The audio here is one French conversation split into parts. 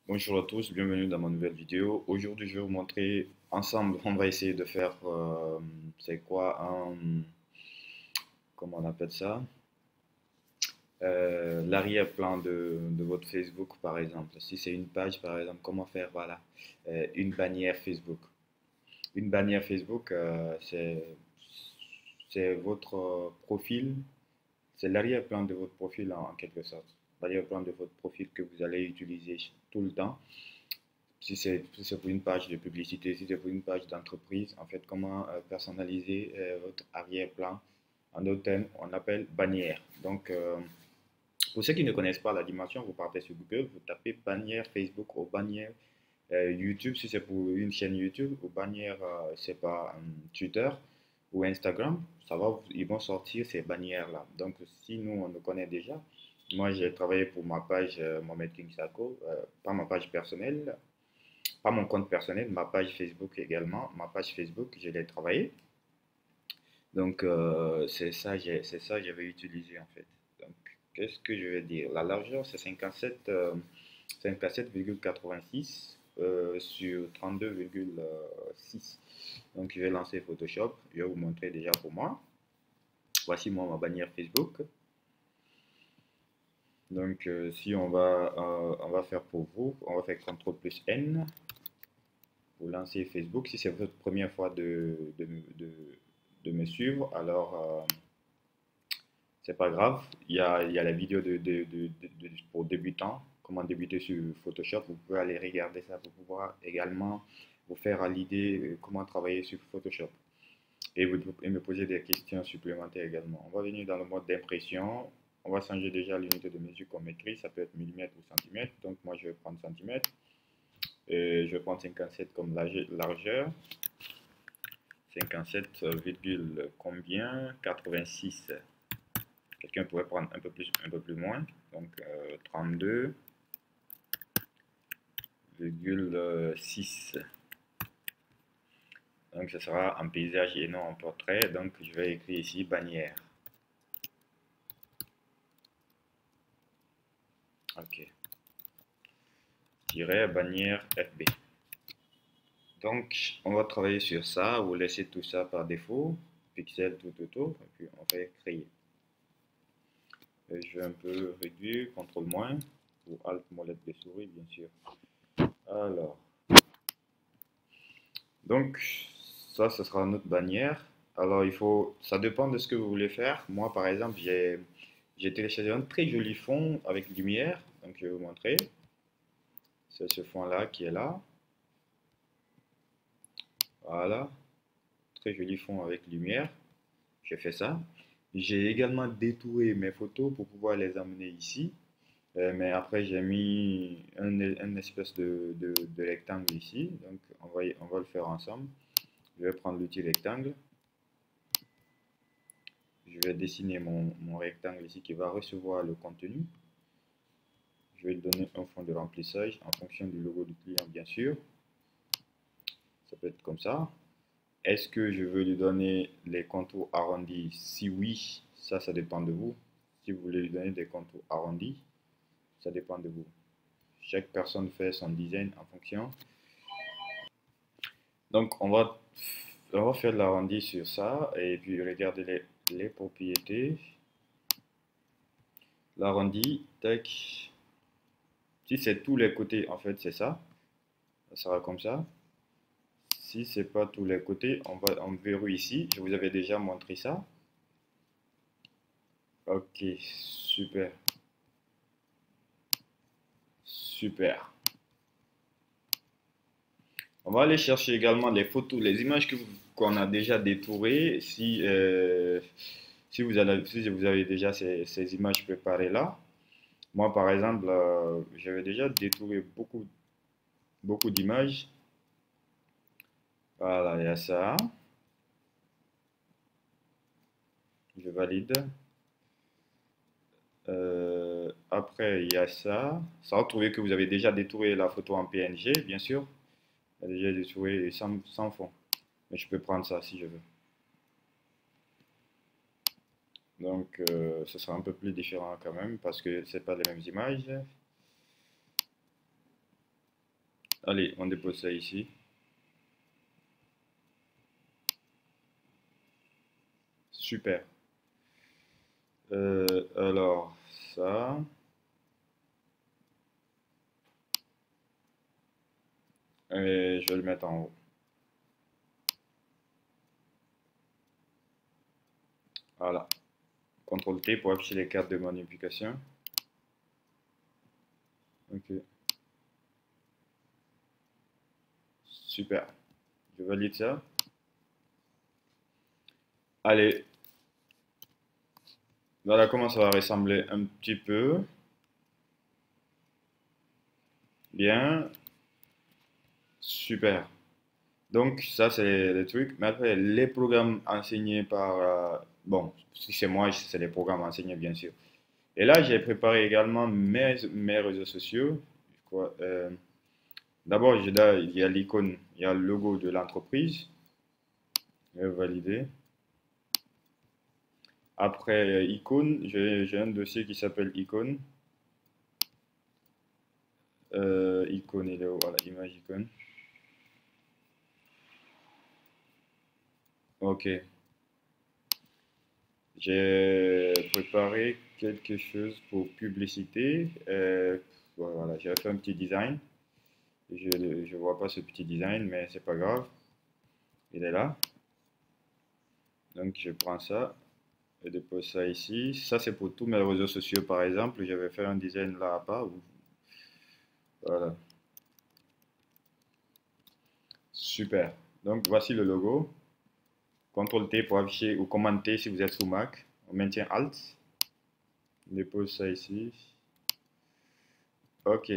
Bonjour à tous, bienvenue dans ma nouvelle vidéo. Aujourd'hui, je vais vous montrer ensemble, on va essayer de faire, c'est quoi un, comment on appelle ça? L'arrière-plan de votre Facebook, par exemple. Si c'est une page, par exemple, comment faire, voilà, une bannière Facebook. Une bannière Facebook, c'est votre profil, c'est l'arrière-plan de votre profil en quelque sorte. L'arrière-plan de votre profil que vous allez utiliser tout le temps. Si c'est pour une page de publicité, si c'est pour une page d'entreprise, en fait, comment personnaliser votre arrière-plan. En d'autres termes, on appelle bannière. Donc, pour ceux qui ne connaissent pas la dimension, vous partez sur Google, vous tapez bannière Facebook ou bannière YouTube, si c'est pour une chaîne YouTube, ou bannière, c'est pas Twitter ou Instagram, ça va, ils vont sortir ces bannières-là. Donc, si nous, on le connaît déjà, moi, j'ai travaillé pour ma page Mohamed King Sako, pas ma page personnelle, pas mon compte personnel, ma page Facebook également. Ma page Facebook, je l'ai travaillé. Donc, c'est ça que j'avais utilisé en fait. Donc, qu'est-ce que je vais dire? La largeur, c'est 57,86 sur 32,6. Donc, je vais lancer Photoshop. Je vais vous montrer déjà pour moi. Voici moi ma bannière Facebook. Donc, si on va faire pour vous, on va faire CTRL plus N pour lancer Facebook. Si c'est votre première fois de me suivre, alors c'est pas grave. Il y a la vidéo pour débutants, comment débuter sur Photoshop. Vous pouvez aller regarder ça pour pouvoir également vous faire à l'idée comment travailler sur Photoshop. Et me poser des questions supplémentaires également. On va venir dans le mode d'impression. On va changer déjà l'unité de mesure qu'on écrit. Ça peut être millimètres ou centimètres. Donc moi je vais prendre centimètres. Et je vais prendre 57 comme largeur. 57, combien? 86. Quelqu'un pourrait prendre un peu plus, un peu plus moins. Donc 32,6. Donc ce sera en paysage et non en portrait. Donc je vais écrire ici bannière. Ok. Bannière FB. Donc on va travailler sur ça. Vous laissez tout ça par défaut. Pixel tout autour. Et puis on va créer. Et je vais un peu réduire, CTRL moins, ou Alt molette de souris, bien sûr. Alors, donc, ça, ce sera notre bannière. Alors, ça dépend de ce que vous voulez faire. Moi, par exemple, j'ai téléchargé un très joli fond avec lumière. Donc, je vais vous montrer. C'est ce fond-là qui est là. Voilà. Très joli fond avec lumière. J'ai fait ça. J'ai également détouré mes photos pour pouvoir les amener ici. Mais après, j'ai mis un espèce de rectangle ici. Donc, on va le faire ensemble. Je vais prendre l'outil rectangle. Je vais dessiner mon rectangle ici qui va recevoir le contenu. Je vais lui donner un fond de remplissage en fonction du logo du client, bien sûr. Ça peut être comme ça. Est-ce que je veux lui donner les contours arrondis? Si oui, ça dépend de vous. Si vous voulez lui donner des contours arrondis, ça dépend de vous. Chaque personne fait son design en fonction. Donc, on va faire l'arrondi sur ça et puis regarder les propriétés. L'arrondi, tac. Si c'est tous les côtés, en fait, c'est ça. Ça sera comme ça. Si c'est pas tous les côtés, on verrouille ici. Je vous avais déjà montré ça. Ok, super. Super. On va aller chercher également les photos, les images qu'on a déjà détourées. Si vous avez déjà ces images préparées là. Moi, par exemple, j'avais déjà détouré beaucoup d'images. Voilà, il y a ça. Je valide. Après, il y a ça. Ça va trouver que vous avez déjà détouré la photo en PNG, bien sûr. Vous avez déjà détouré sans fond. Mais je peux prendre ça si je veux. Donc, ce sera un peu plus différent quand même parce que c'est pas les mêmes images. Allez, on dépose ça ici. Super. Alors, ça. Et je vais le mettre en haut. Voilà. CTRL T pour afficher les cartes de modification. Ok. Super. Je valide ça. Allez. Voilà comment ça va ressembler un petit peu. Bien. Super. Donc, ça, c'est les trucs. Mais après, les programmes enseignés par... bon, si c'est moi, c'est les programmes enseignés, bien sûr. Et là, j'ai préparé également mes réseaux sociaux. Quoi, d'abord, il y a l'icône, il y a le logo de l'entreprise. Je vais valider. Après, icône, j'ai un dossier qui s'appelle icône. Icône, il est où? Voilà, image icône. Ok. J'ai préparé quelque chose pour publicité. Voilà, j'ai fait un petit design. Je ne vois pas ce petit design, mais c'est pas grave. Il est là. Donc je prends ça et dépose ça ici. Ça c'est pour tous mes réseaux sociaux par exemple. Je vais faire un design là à part. Voilà. Super. Donc voici le logo. CTRL T pour afficher ou commenter si vous êtes sous Mac. On maintient Alt. On dépose ça ici. Ok.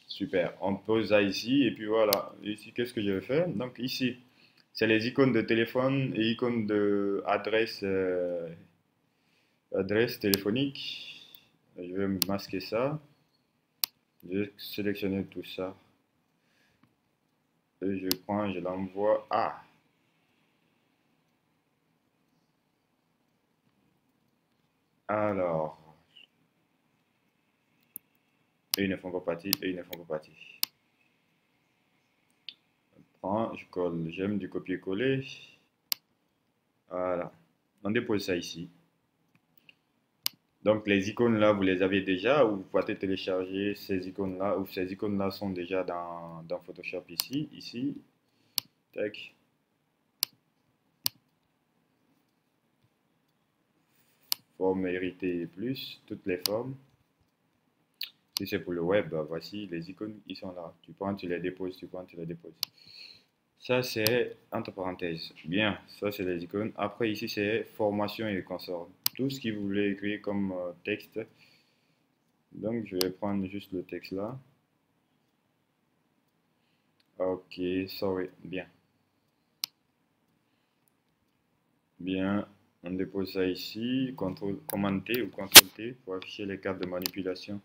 Super. On pose ça ici et puis voilà. Ici, qu'est-ce que je vais faire? Donc ici, c'est les icônes de téléphone et icônes de adresse téléphonique. Je vais masquer ça. Je vais sélectionner tout ça. Et je prends, je l'envoie. Ah! Alors, et ils ne font pas partie, et ils ne font pas partie. Je prends, je colle, j'aime du copier-coller. Voilà. On dépose ça ici. Donc les icônes là, vous les avez déjà ou vous pouvez télécharger ces icônes là ou ces icônes là sont déjà dans Photoshop ici. Tac. Forme héritée plus, toutes les formes. Si c'est pour le web, bah, voici les icônes, ils sont là. Tu prends, tu les déposes, tu prends, tu les déposes. Ça c'est entre parenthèses. Bien, ça c'est les icônes. Après ici c'est formation et consorts. Tout ce que vous voulez écrire comme texte. Donc je vais prendre juste le texte là. Ok, sorry, bien. Bien, on dépose ça ici, CTRL T ou CTRL T pour afficher les cartes de manipulation.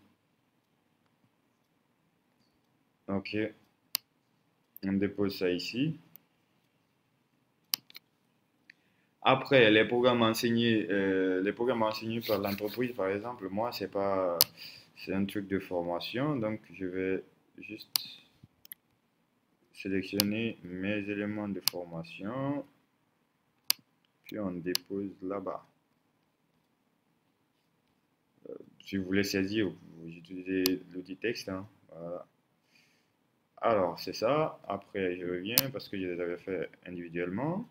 Ok, on dépose ça ici. Après, les programmes enseignés par l'entreprise, par exemple, moi, c'est un truc de formation, donc je vais juste sélectionner mes éléments de formation, puis on dépose là-bas. Si vous voulez saisir, vous utilisez l'outil texte, hein. Voilà. Alors, c'est ça. Après, je reviens parce que je les avais fait individuellement.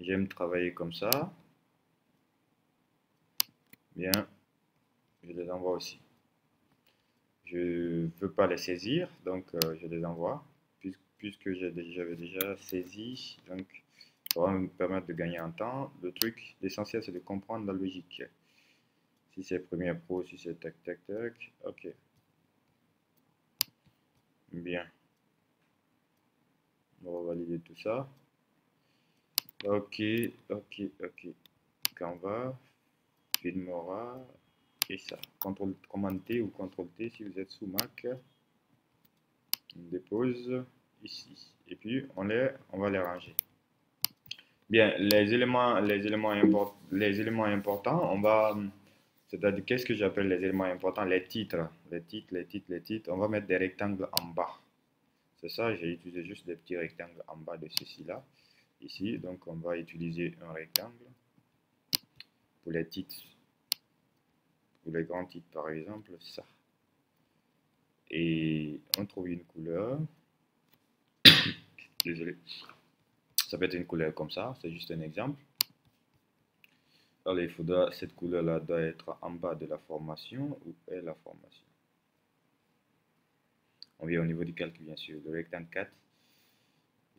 J'aime travailler comme ça. Bien, je les envoie aussi. Je ne veux pas les saisir, donc je les envoie. Puisque j'avais déjà saisi, donc ça va me permettre de gagner en temps. Le truc, l'essentiel, c'est de comprendre la logique. Si c'est Premiere Pro, si c'est tac, tac, tac. Ok. Bien. On va valider tout ça. Ok, ok, ok. Canva, Filmora, et ça. Commande T ou CTRL T si vous êtes sous Mac. On dépose ici. Et puis, on va les ranger. Bien, les éléments importants, C'est-à-dire, qu'est-ce que j'appelle les éléments importants? Les titres. Les titres, les titres, les titres. On va mettre des rectangles en bas. C'est ça, j'ai utilisé juste des petits rectangles en bas de ceci-là. Ici, donc on va utiliser un rectangle pour les titres. Pour les grands titres, par exemple, ça. Et on trouve une couleur. Désolé. Ça peut être une couleur comme ça, c'est juste un exemple. Alors, il faudra, cette couleur-là doit être en bas de la formation. Où est la formation? On vient au niveau du calque, bien sûr. Le rectangle 4,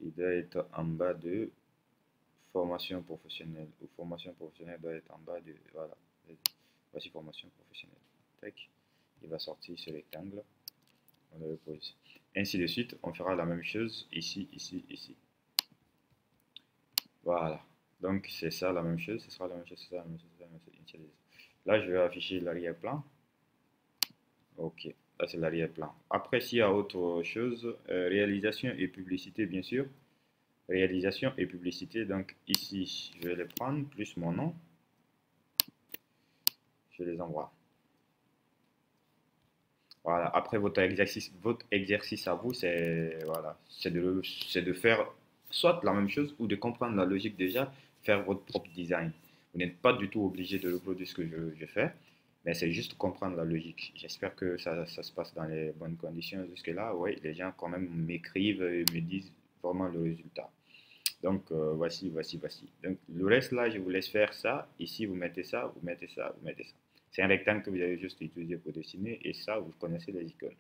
il doit être en bas de formation professionnelle. Ou formation professionnelle doit être en bas de... Voilà. Voici formation professionnelle. Tac. Il va sortir ce rectangle. On le pose. Ainsi de suite, on fera la même chose ici, ici, ici. Voilà. Donc, c'est ça la même chose. Ce sera la même chose, c'est ça la même chose, c'est la même chose. Là, je vais afficher l'arrière-plan. Ok. Là, c'est l'arrière-plan. Après, s'il y a autre chose, réalisation et publicité, bien sûr. Réalisation et publicité. Donc, ici, je vais les prendre, plus mon nom. Je les envoie. Voilà. Après, votre exercice à vous, c'est voilà, c'est de faire soit la même chose ou de comprendre la logique déjà, faire votre propre design. Vous n'êtes pas du tout obligé de reproduire ce que je fais, mais c'est juste comprendre la logique. J'espère que ça se passe dans les bonnes conditions jusque-là. Oui, les gens quand même m'écrivent et me disent vraiment le résultat. Donc, voici. Donc, le reste là, je vous laisse faire ça. Ici, vous mettez ça, vous mettez ça, vous mettez ça. C'est un rectangle que vous avez juste utilisé pour dessiner et ça, vous connaissez les icônes.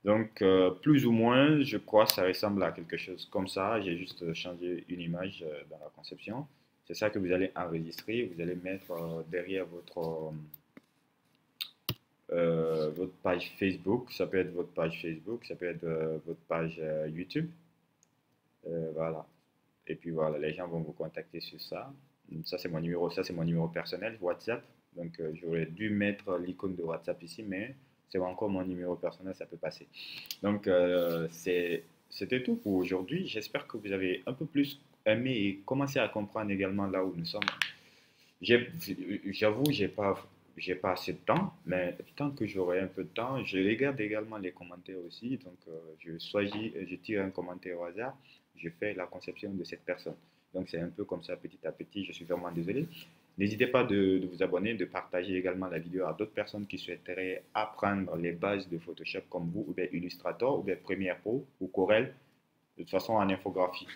Donc, plus ou moins, je crois que ça ressemble à quelque chose comme ça. J'ai juste changé une image dans la conception. C'est ça que vous allez enregistrer. Vous allez mettre derrière votre page Facebook. Ça peut être votre page Facebook, ça peut être votre page YouTube. Voilà. Et puis voilà, les gens vont vous contacter sur ça. Ça, c'est mon numéro personnel, WhatsApp. Donc, j'aurais dû mettre l'icône de WhatsApp ici, mais c'est encore mon numéro personnel, ça peut passer. Donc, c'était tout pour aujourd'hui. J'espère que vous avez un peu plus aimé et commencé à comprendre également là où nous sommes. J'avoue, j'ai pas assez de temps, mais tant que j'aurai un peu de temps, je regarde également les commentaires aussi. Donc, je tire un commentaire au hasard, je fais la conception de cette personne. Donc, c'est un peu comme ça, petit à petit. Je suis vraiment désolé. N'hésitez pas de vous abonner, de partager également la vidéo à d'autres personnes qui souhaiteraient apprendre les bases de Photoshop comme vous, ou bien Illustrator, ou bien Premiere Pro, ou Corel, de toute façon en infographie.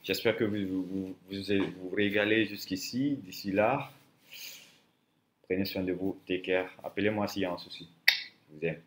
J'espère que vous régalez jusqu'ici. D'ici là, prenez soin de vous. Take care. Appelez-moi s'il y a un souci. Je vous aime.